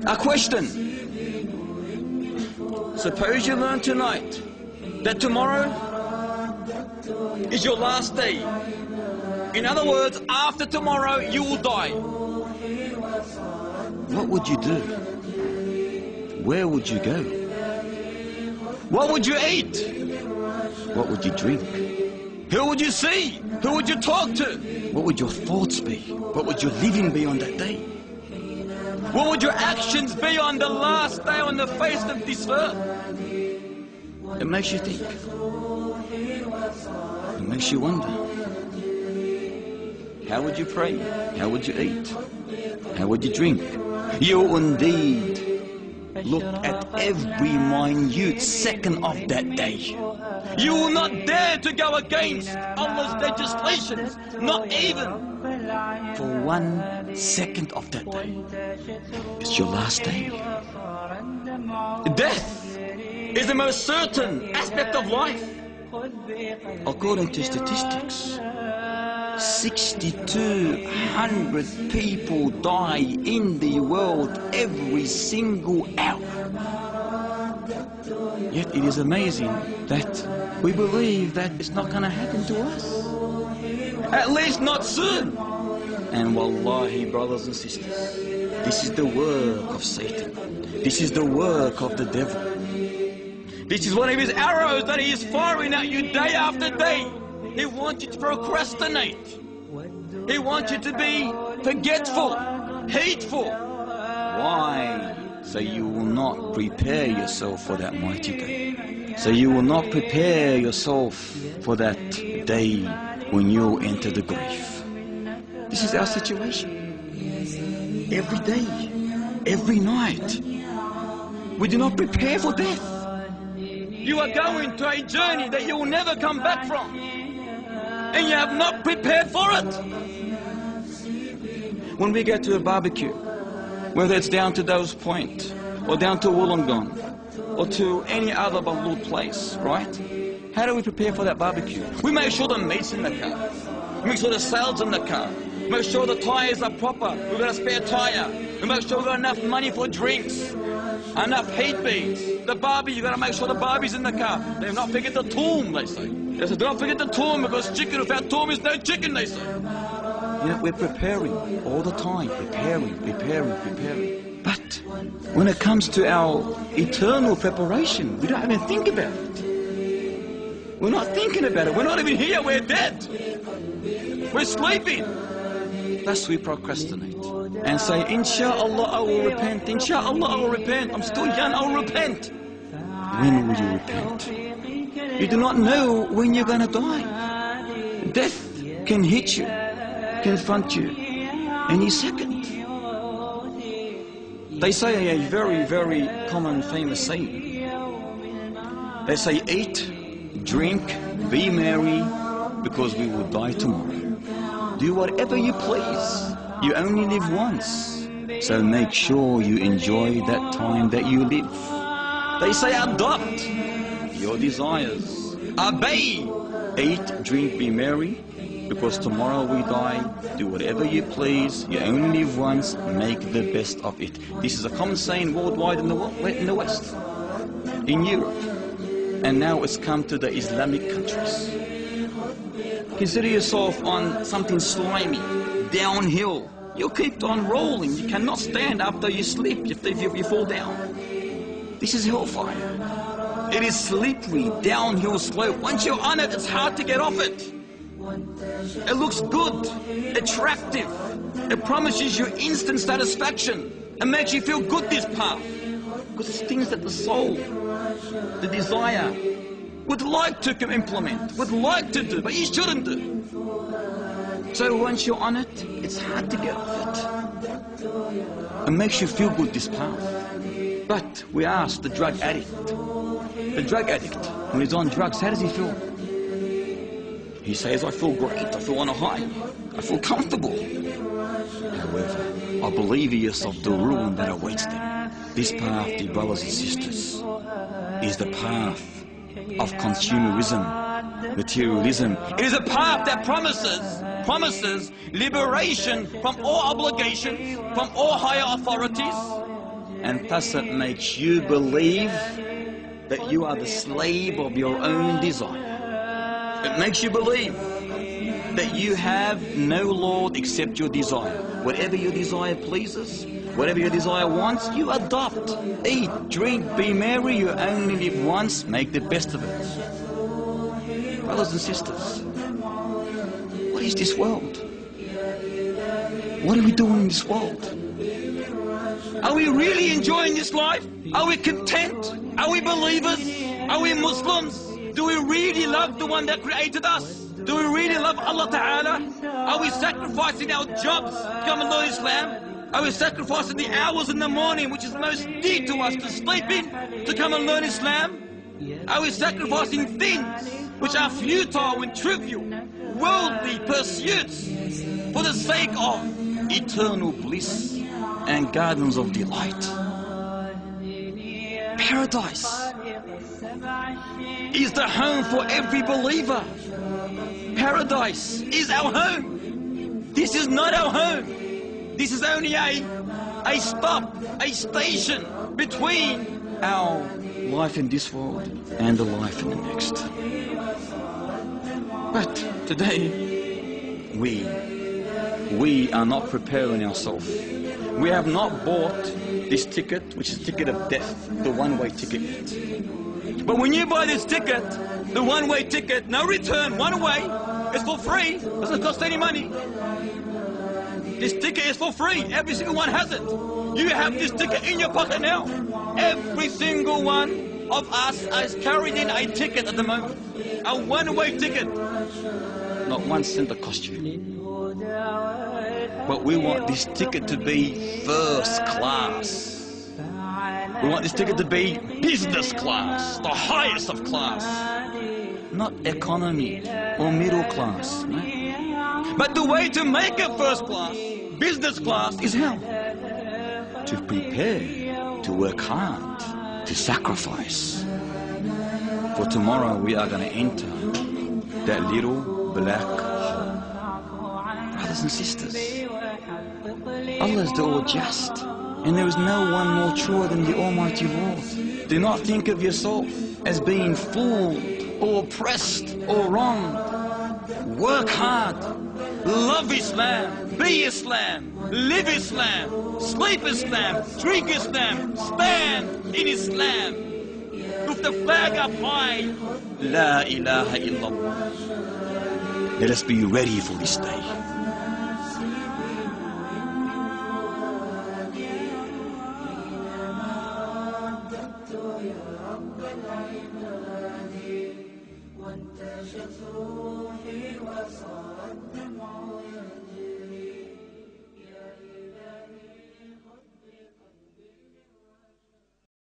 A question. Suppose you learn tonight that tomorrow is your last day. In other words, after tomorrow you will die. What would you do? Where would you go? What would you eat? What would you drink? Who would you see? Who would you talk to? What would your thoughts be? What would your living be on that day? What would your actions be on the last day on the face of this earth? It makes you think. It makes you wonder. How would you pray? How would you eat? How would you drink? You will indeed look at every minute second of that day. You will not dare to go against Allah's legislations, not even for 1 second of that day. It's your last day. Death is the most certain aspect of life. According to statistics, 6,200 people die in the world every single hour. Yet it is amazing that we believe that it's not going to happen to us. At least not soon. And wallahi, brothers and sisters, this is the work of Satan. This is the work of the devil. This is one of his arrows that he is firing at you day after day. He wants you to procrastinate. He wants you to be forgetful, hateful. Why? So you will not prepare yourself for that mighty day. So you will not prepare yourself for that day when you enter the grave. This is our situation. Every day, every night, we do not prepare for death. You are going to a journey that you will never come back from, and you have not prepared for it. When we get to a barbecue, whether it's down to Dose Point, or down to Wollongong, or to any other little place, right? How do we prepare for that barbecue? We make sure the meat's in the car. We make sure the salad's in the car. We make sure the tyres are proper. We've got a spare tyre. We make sure we've got enough money for drinks, enough heat beads. The barbie, you've got to make sure the barbie's in the car. They've not forget the toom, they say. They say, don't forget the toom, because chicken without toom is no chicken, they say. Yeah, we're preparing all the time, preparing. But when it comes to our eternal preparation, we don't even think about it. We're not thinking about it. We're not even here. We're dead. We're sleeping. Thus we procrastinate and say, Inshah Allah, I will repent. Inshah Allah, I will repent. I'm still young, I will repent. When will you repent? You do not know when you're going to die. Death can hit you, confront you any second. They say a very, very common famous saying. They say, eat, drink, be merry, because we will die tomorrow. Do whatever you please. You only live once. So make sure you enjoy that time that you live. They say, adopt your desires. Obey. Eat, drink, be merry, because tomorrow we die. Do whatever you please. You only live once. Make the best of it. This is a common saying worldwide in the West, in Europe. And now it's come to the Islamic countries. Consider yourself on something slimy, downhill. You'll keep on rolling. You cannot stand after you slip if you fall down. This is hellfire. It is slippery, downhill slope. Once you're on it, it's hard to get off it. It looks good, attractive. It promises you instant satisfaction. It makes you feel good, this path. Because it's things that the soul, the desire, would like to implement, would like to do, but you shouldn't do. So once you're on it, it's hard to get off it. It makes you feel good, this path. But we ask the drug addict. The drug addict, when he's on drugs, how does he feel? He says, I feel great, I feel on a high, I feel comfortable. However, I believe yourself the ruin that awaits them. This path, dear brothers and sisters, is the path of consumerism, materialism. It is a path that promises liberation from all obligations, from all higher authorities, and thus it makes you believe that you are the slave of your own desire. It makes you believe that you have no Lord except your desire. Whatever your desire pleases, whatever your desire wants, you adopt. Eat, drink, be merry. You only live once. Make the best of it. Brothers and sisters, what is this world? What are we doing in this world? Are we really enjoying this life? Are we content? Are we believers? Are we Muslims? Do we really love the one that created us? Do we really love Allah Ta'ala? Are we sacrificing our jobs to come and learn Islam? Are we sacrificing the hours in the morning, which is most dear to us, to sleep in, to come and learn Islam? Are we sacrificing things which are futile and trivial, worldly pursuits, for the sake of eternal bliss and gardens of delight? Paradise is the home for every believer. Paradise is our home. This is not our home. This is only a stop, a station between our life in this world and the life in the next. But today, we are not preparing ourselves. We have not bought this ticket, which is the ticket of death, the one-way ticket yet. But when you buy this ticket, the one-way ticket, no return, one way, it's for free, doesn't cost any money. This ticket is for free, every single one has it. You have this ticket in your pocket now. Every single one of us is carrying a ticket at the moment, a one-way ticket. Not 1 cent to cost you. But we want this ticket to be first class. We want this ticket to be business class, the highest of class. Not economy or middle class. No? But the way to make it first class, business class, is how? To prepare, to work hard, to sacrifice. For tomorrow we are going to enter that little black hole. Brothers and sisters, Allah is the all-just, and there is no one more true than the Almighty Lord. Do not think of yourself as being fooled or oppressed or wronged. Work hard, love Islam, be Islam, live Islam, sleep Islam, drink Islam, stand in Islam with the flag up high. La ilaha illallah. Let us be ready for this day. وانتشت روحي وصارت دمع